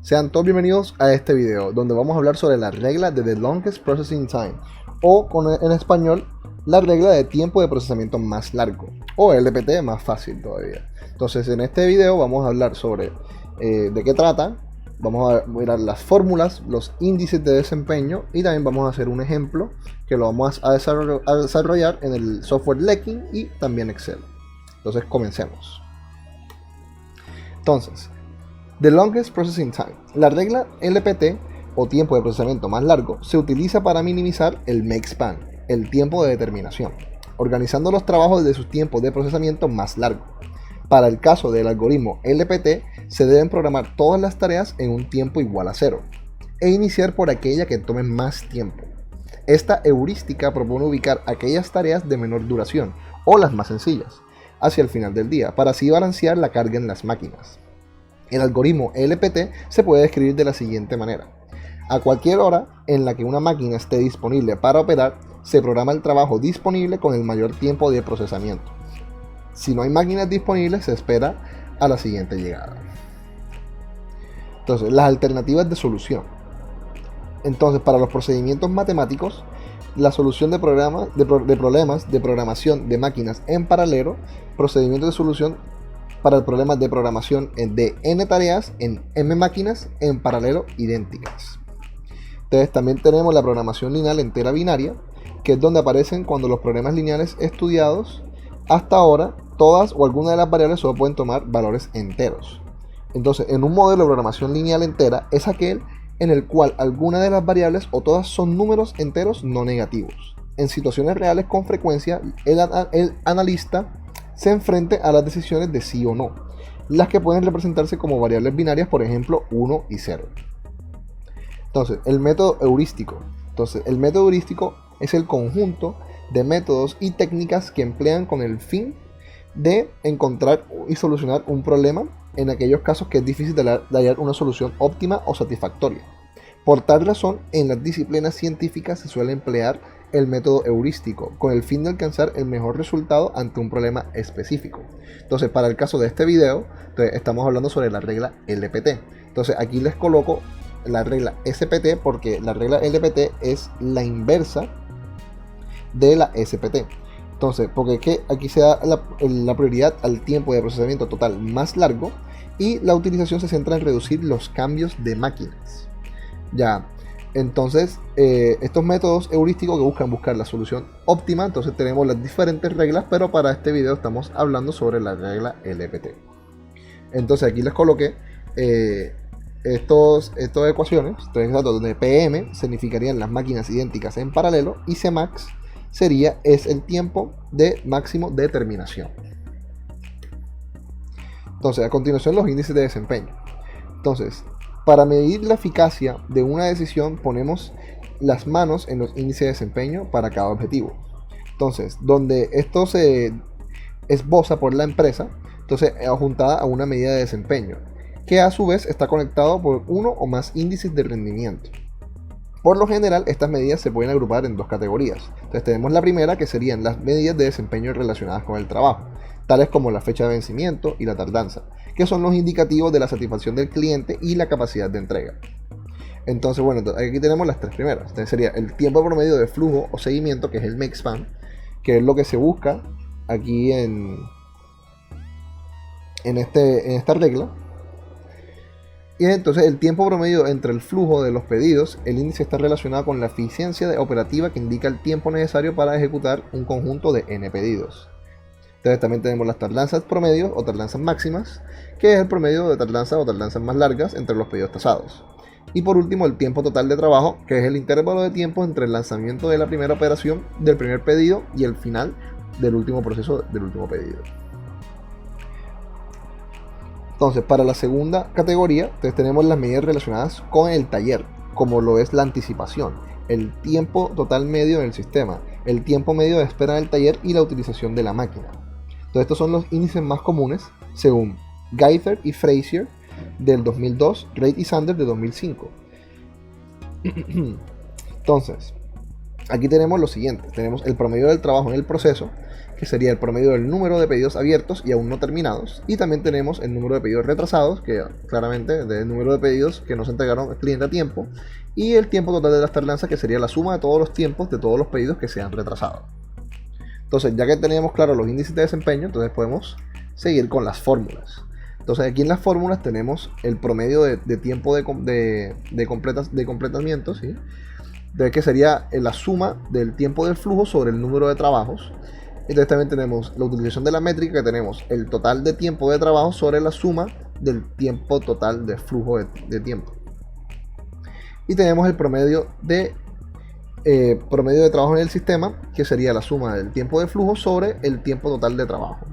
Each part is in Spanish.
Sean todos bienvenidos a este video, donde vamos a hablar sobre la regla de The Longest Processing Time, o en español, la regla de tiempo de procesamiento más largo, o LPT más fácil todavía. Entonces, en este video vamos a hablar sobre de qué trata, vamos a mirar las fórmulas, los índices de desempeño, y también vamos a hacer un ejemplo que lo vamos a desarrollar en el software Lekin y también Excel. Entonces, comencemos. Entonces, The Longest Processing Time. La regla LPT, o tiempo de procesamiento más largo, se utiliza para minimizar el make span, el tiempo de determinación, organizando los trabajos de sus tiempos de procesamiento más largo. Para el caso del algoritmo LPT, se deben programar todas las tareas en un tiempo igual a 0, e iniciar por aquella que tome más tiempo. Esta heurística propone ubicar aquellas tareas de menor duración, o las más sencillas, hacia el final del día, para así balancear la carga en las máquinas. El algoritmo LPT se puede describir de la siguiente manera. A cualquier hora en la que una máquina esté disponible para operar, se programa el trabajo disponible con el mayor tiempo de procesamiento. Si no hay máquinas disponibles, se espera a la siguiente llegada. Entonces, las alternativas de solución. Entonces, para los procedimientos matemáticos, la solución de problemas de programación de máquinas en paralelo, procedimientos de solución para el problema de programación de n tareas en m máquinas en paralelo idénticas. Entonces también tenemos la programación lineal entera binaria, que es donde aparecen cuando los problemas lineales estudiados hasta ahora, todas o algunas de las variables solo pueden tomar valores enteros. Entonces, en un modelo de programación lineal entera es aquel en el cual alguna de las variables o todas son números enteros no negativos. En situaciones reales, con frecuencia, el analista se enfrente a las decisiones de sí o no, las que pueden representarse como variables binarias, por ejemplo 1 y 0. Entonces, el método heurístico. El método heurístico es el conjunto de métodos y técnicas que emplean con el fin de encontrar y solucionar un problema en aquellos casos que es difícil de hallar una solución óptima o satisfactoria. Por tal razón, en las disciplinas científicas se suele emplear el método heurístico con el fin de alcanzar el mejor resultado ante un problema específico. Entonces, para el caso de este video, estamos hablando sobre la regla LPT. Entonces, aquí les coloco la regla SPT porque la regla LPT es la inversa de la SPT. Entonces, porque es que aquí se da la prioridad al tiempo de procesamiento total más largo y la utilización se centra en reducir los cambios de máquinas. Ya. Entonces, estos métodos heurísticos que buscar la solución óptima. Entonces tenemos las diferentes reglas, pero para este video estamos hablando sobre la regla LPT. Entonces aquí les coloqué estas ecuaciones, donde PM significarían las máquinas idénticas en paralelo y Cmax es el tiempo de máximo de terminación. Entonces, a continuación, los índices de desempeño. Entonces, para medir la eficacia de una decisión, ponemos las manos en los índices de desempeño para cada objetivo. Entonces, donde esto se esboza por la empresa, entonces adjuntada a una medida de desempeño, que a su vez está conectado por uno o más índices de rendimiento. Por lo general, estas medidas se pueden agrupar en dos categorías. Entonces, tenemos la primera, que serían las medidas de desempeño relacionadas con el trabajo, tales como la fecha de vencimiento y la tardanza, que son los indicativos de la satisfacción del cliente y la capacidad de entrega. Entonces, bueno, aquí tenemos las tres primeras. Entonces sería el tiempo promedio de flujo o seguimiento, que es el make span, que es lo que se busca aquí en esta regla. Y entonces el tiempo promedio entre el flujo de los pedidos, el índice está relacionado con la eficiencia operativa, que indica el tiempo necesario para ejecutar un conjunto de n pedidos. Entonces también tenemos las tardanzas promedio o tardanzas máximas, que es el promedio de tardanza o tardanzas más largas entre los pedidos tasados. Y por último, el tiempo total de trabajo, que es el intervalo de tiempo entre el lanzamiento de la primera operación del primer pedido y el final del último proceso del último pedido. Entonces, para la segunda categoría, tenemos las medidas relacionadas con el taller, como lo es la anticipación, el tiempo total medio en el sistema, el tiempo medio de espera en el taller y la utilización de la máquina. Entonces, estos son los índices más comunes según Gaither y Frazier del 2002, Reid y Sanders de 2005. Entonces, aquí tenemos lo siguiente. Tenemos el promedio del trabajo en el proceso, que que sería el promedio del número de pedidos abiertos y aún no terminados. Y también tenemos el número de pedidos retrasados, que claramente del número de pedidos que no se entregaron al cliente a tiempo. Y el tiempo total de las tardanzas, que sería la suma de todos los tiempos de todos los pedidos que se han retrasado. Entonces, ya que teníamos claro los índices de desempeño, entonces podemos seguir con las fórmulas. Entonces, aquí en las fórmulas tenemos el promedio de tiempo de completamiento, ¿sí? De que sería la suma del tiempo del flujo sobre el número de trabajos. Entonces también tenemos la utilización de la métrica, que tenemos el total de tiempo de trabajo sobre la suma del tiempo total de flujo de tiempo. Y tenemos el promedio de trabajo en el sistema, que sería la suma del tiempo de flujo sobre el tiempo total de trabajo.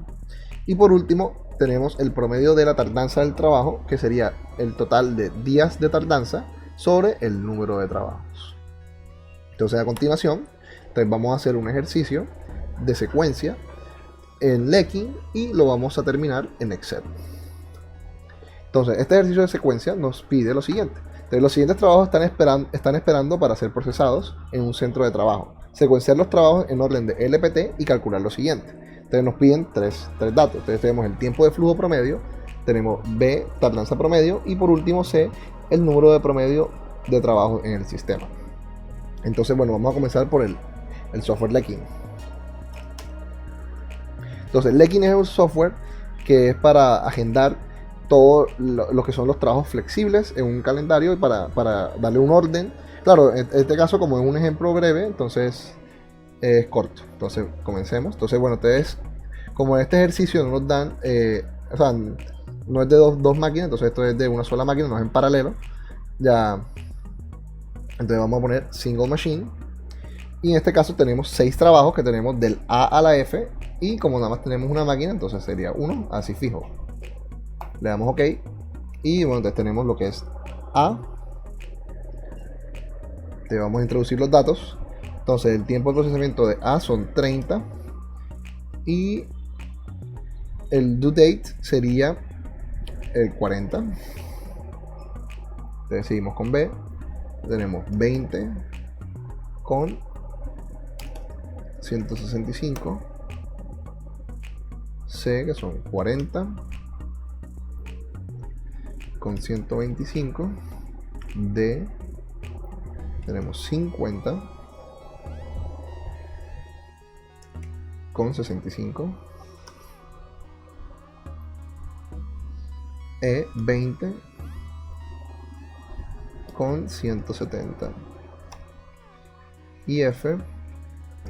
Y por último tenemos el promedio de la tardanza del trabajo, que sería el total de días de tardanza sobre el número de trabajos. Entonces, a continuación, vamos a hacer un ejercicio de secuencia en Lekin y lo vamos a terminar en Excel. Entonces, este ejercicio de secuencia nos pide lo siguiente. Entonces, los siguientes trabajos están esperando para ser procesados en un centro de trabajo. Secuenciar los trabajos en orden de LPT y calcular lo siguiente. Entonces, nos piden tres datos. Entonces, tenemos el tiempo de flujo promedio, tenemos B, tardanza promedio, y por último C, el número de promedio de trabajo en el sistema. Entonces, bueno, vamos a comenzar por el software Lekin. Entonces, Lekin es un software que es para agendar todo lo que son los trabajos flexibles en un calendario y para darle un orden. Claro, en este caso, como es un ejemplo breve, entonces es corto. Entonces, comencemos. Entonces, bueno, ustedes, como en este ejercicio no nos dan, o sea, no es de dos máquinas, entonces esto es de una sola máquina, no es en paralelo. Ya. Entonces vamos a poner single machine. Y en este caso tenemos 6 trabajos que tenemos del A a la F. Y como nada más tenemos una máquina, entonces sería 1, así fijo. Le damos OK. Y bueno, entonces tenemos lo que es A. Te vamos a introducir los datos. Entonces el tiempo de procesamiento de A son 30. Y el due date sería el 40. Entonces seguimos con B. Tenemos 20 con 165, C, que son 40 con 125, D tenemos 50 con 65, E 20 con 170 y F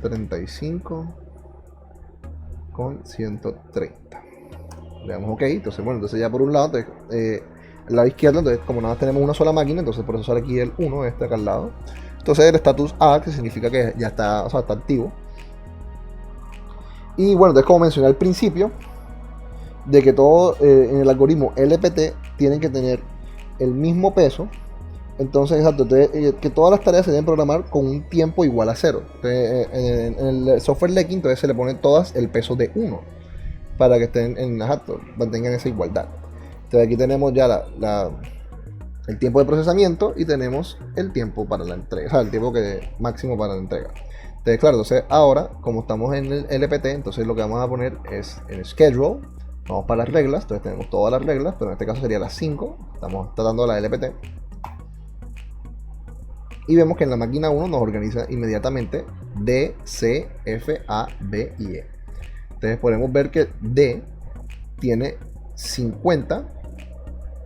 35 con 130. Le damos OK. Entonces, bueno, entonces ya por un lado, el lado izquierdo, entonces como nada más tenemos una sola máquina, entonces por eso sale aquí el 1, este acá al lado. Entonces el status A, que significa que ya está, o sea, está activo. Y bueno, entonces como mencioné al principio, de que todo en el algoritmo LPT tienen que tener el mismo peso. Entonces, exacto, que todas las tareas se deben programar con un tiempo igual a 0. Entonces, en el software Lekin, entonces se le ponen todas el peso de 1 para que estén mantengan esa igualdad. Entonces aquí tenemos ya el tiempo de procesamiento y tenemos el tiempo para la entrega, o sea, el tiempo máximo para la entrega. Entonces, claro, entonces ahora, como estamos en el LPT, entonces lo que vamos a poner es en schedule. Vamos para las reglas, entonces tenemos todas las reglas, pero en este caso sería las 5. Estamos tratando la LPT. Y vemos que en la máquina 1 nos organiza inmediatamente D, C, F, A, B y E. Entonces podemos ver que D tiene 50.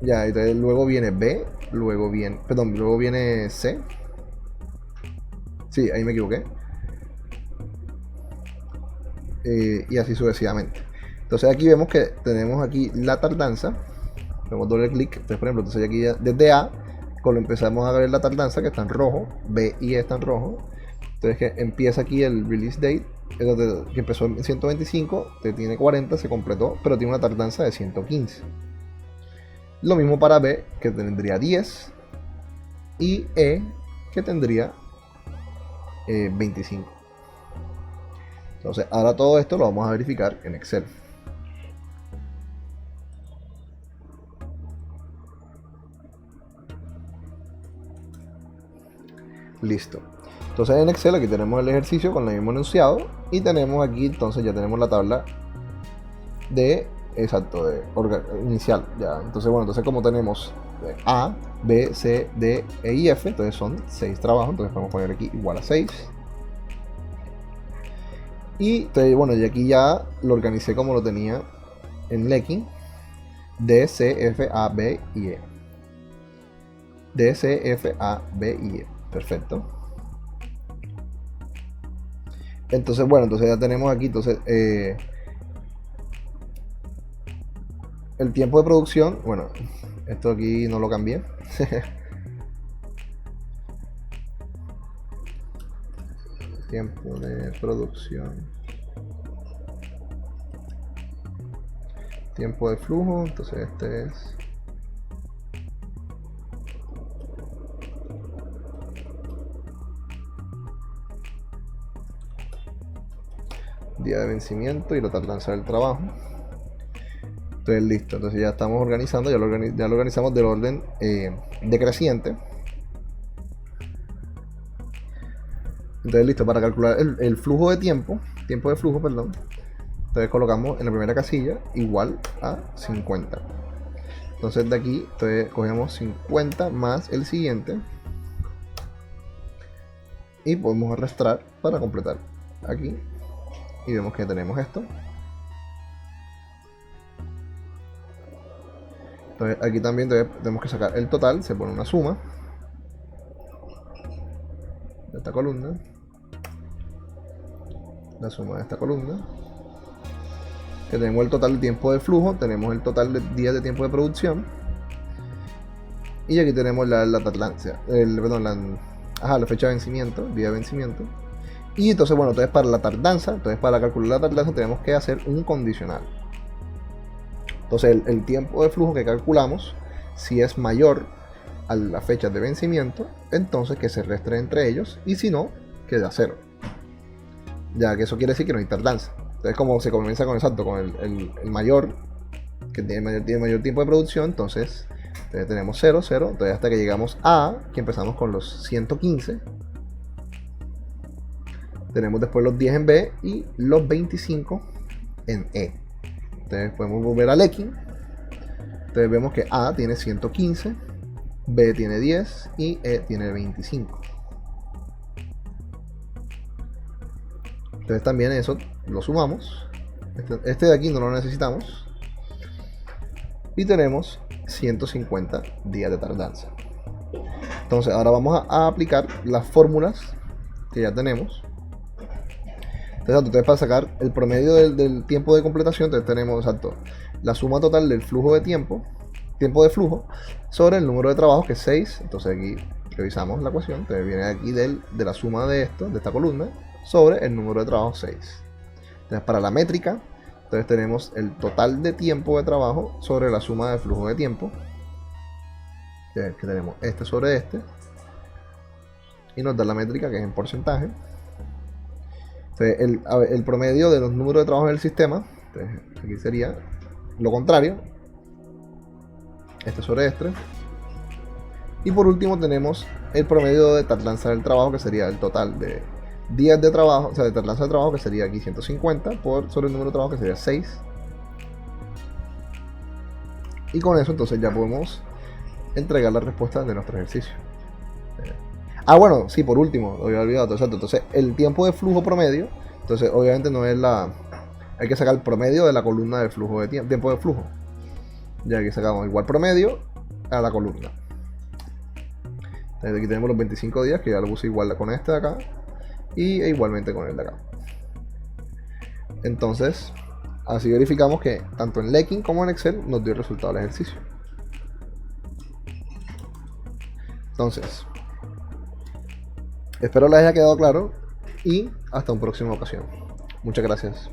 Ya, entonces luego viene B, luego viene C. Sí, ahí me equivoqué. Y así sucesivamente. Entonces aquí vemos que tenemos aquí la tardanza. Hacemos doble clic. Entonces, por ejemplo, entonces aquí ya, desde A, cuando empezamos a ver la tardanza, que está en rojo, B y E están en rojo. Entonces que empieza aquí el release date, que empezó en 125, te tiene 40, se completó, pero tiene una tardanza de 115. Lo mismo para B, que tendría 10, y E, que tendría 25. Entonces ahora todo esto lo vamos a verificar en Excel. Listo. Entonces en Excel aquí tenemos el ejercicio con el mismo enunciado y tenemos aquí, entonces ya tenemos la tabla de, exacto, de inicial. Ya. Entonces bueno, entonces como tenemos A, B, C, D, E y F, entonces son 6 trabajos, entonces podemos poner aquí igual a 6. Y entonces, bueno, y aquí ya lo organicé como lo tenía en Lecky. D, C, F, A, B y E. D, C, F, A, B y E. Perfecto. Entonces, bueno, entonces ya tenemos aquí, entonces, el tiempo de producción. Bueno, esto aquí no lo cambié. Tiempo de producción. Tiempo de flujo, entonces este es día de vencimiento y la tardanza del trabajo. Entonces listo, entonces ya estamos organizando, ya lo organizamos del orden decreciente. Entonces listo, para calcular el flujo de tiempo de flujo, perdón. Entonces colocamos en la primera casilla igual a 50. Entonces de aquí, entonces cogemos 50 más el siguiente y podemos arrastrar para completar aquí y vemos que tenemos esto. Entonces aquí también tenemos que sacar el total, se pone una suma de esta columna, la suma de esta columna, que tenemos el total de tiempo de flujo, tenemos el total de días de tiempo de producción y aquí tenemos la tardanza, la fecha de vencimiento, día de vencimiento. Y entonces bueno, entonces para la tardanza, entonces para calcular la tardanza tenemos que hacer un condicional. Entonces el tiempo de flujo que calculamos, si es mayor a la fecha de vencimiento, entonces que se restre entre ellos, y si no, queda 0. Ya que eso quiere decir que no hay tardanza. Entonces como se comienza con el mayor, que tiene mayor tiempo de producción, entonces tenemos 0, 0, entonces hasta que llegamos a, que empezamos con los 115. Tenemos después los 10 en B y los 25 en E. Entonces podemos volver al X. Entonces vemos que A tiene 115, B tiene 10 y E tiene 25. Entonces también eso lo sumamos. Este de aquí no lo necesitamos. Y tenemos 150 días de tardanza. Entonces ahora vamos a aplicar las fórmulas que ya tenemos. Entonces para sacar el promedio del tiempo de completación, entonces tenemos la suma total del flujo de tiempo de flujo, sobre el número de trabajos, que es 6. Entonces aquí revisamos la ecuación, entonces viene aquí de la suma de esta columna, sobre el número de trabajos 6. Entonces para la métrica, entonces tenemos el total de tiempo de trabajo sobre la suma de flujo de tiempo, que tenemos este sobre este, y nos da la métrica, que es en porcentaje. Entonces, el promedio de los números de trabajo del sistema, entonces aquí sería lo contrario, este sobre este. Y por último tenemos el promedio de tardanza del trabajo, que sería el total de días de trabajo, o sea, de tardanza de trabajo, que sería aquí 150 sobre el número de trabajo, que sería 6. Y con eso entonces ya podemos entregar la respuesta de nuestro ejercicio. Bueno, sí, por último, lo había olvidado, exacto. Entonces, el tiempo de flujo promedio, entonces obviamente no es hay que sacar el promedio de la columna del flujo de tiempo de flujo. Ya que sacamos igual promedio a la columna. Entonces aquí tenemos los 25 días, que ya lo puse igual con este de acá, e igualmente con el de acá. Entonces, así verificamos que tanto en Lecky como en Excel nos dio el resultado del ejercicio. Entonces, espero les haya quedado claro y hasta una próxima ocasión. Muchas gracias.